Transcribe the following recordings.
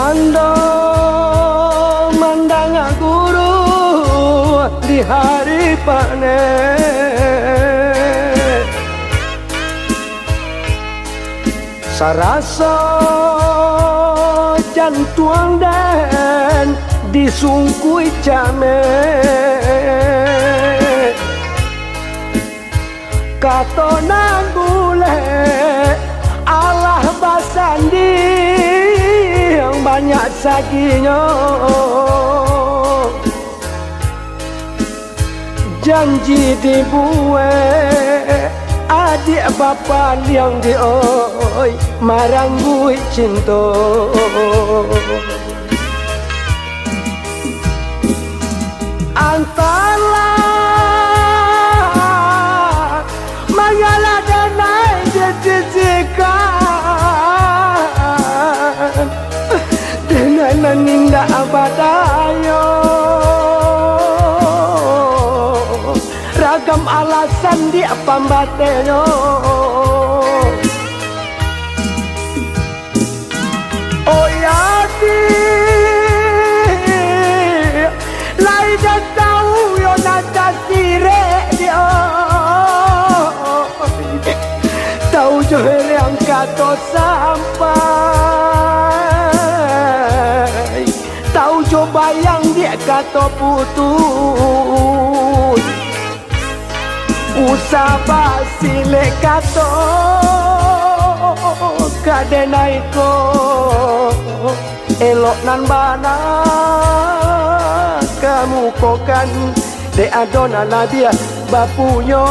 Nando mandang guru di hari panen, sarasa jantuang dan disungkui came, kato nanggule Allah basandi yang banyak saginya, janji dibuat adik bapa yang dioi marang gue cinta, antara mengalah dan naik dijadikan dengan nindak abadayo, ragam alasan dia pambateno, oh yati lai dah tahu yo nada sire dia, tahu johor yang kato sampai, tahu coba yang dia kato putus, usah basile kato kadenaiko elok nan bana kamu kokan de adona nadia bapunyo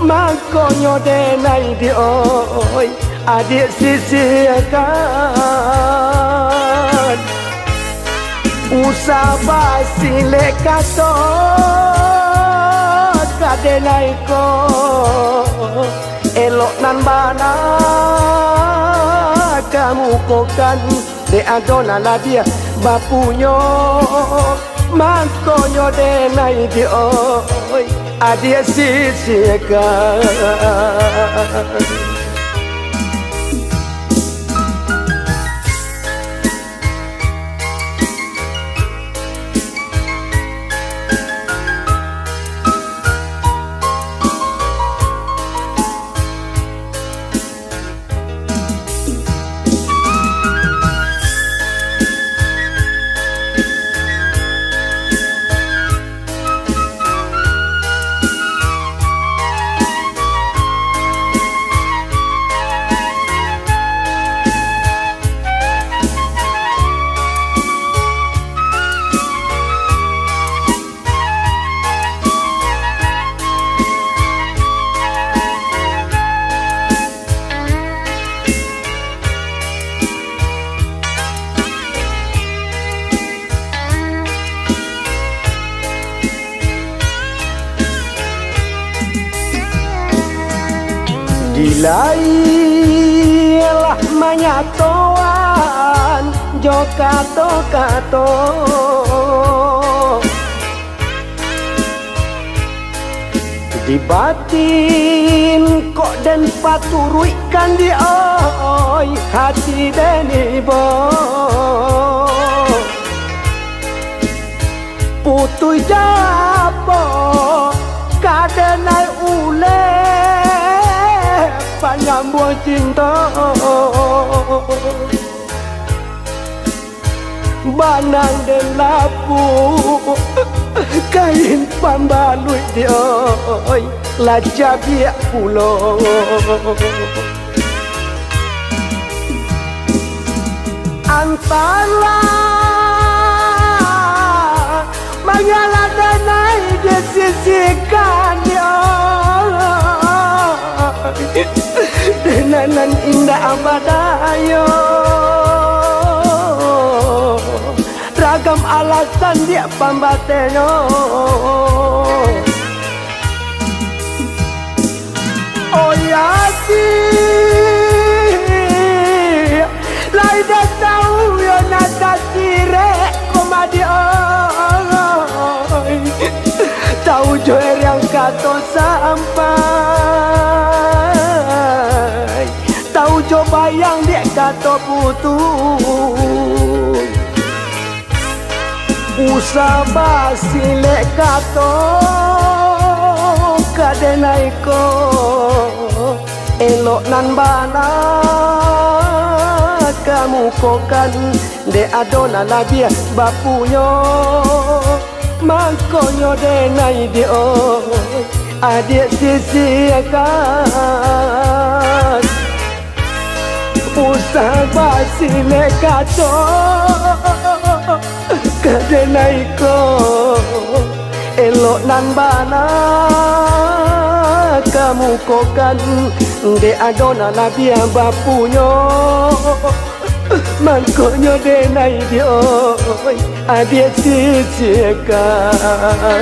makonyo denai di oi adik sisihkan, usah basile kato kadenaiko elok nan bana kamu kokan de adona nadia bapunyo makonyo denai di oi adik sisihkan. Dilailah manyatoan jo kato-kato, di batin kok dan paturuikan di oi hati denibo, putui japo kadenai ule panyambung cinta, banang dan lapu kain pambalui dioi laja biak pulo, antara mengalah dan naik disisikan denanan indah abadayo, ragam alasan dia pambateno, oh yati lai dah tahu yo nada sire komadio, tahu joer yang kato sampai, tahu coba yang dia kato putus Usa basile kato kadenai ko elok nan bana kamu kokan de adona labia bapunyo mangkonyo de nai de adik sisi akan usah basile kato kadenai ko elok nan bana kamu kokan de adona labia bapunyo mangkonyo de nai dio adik sisi akan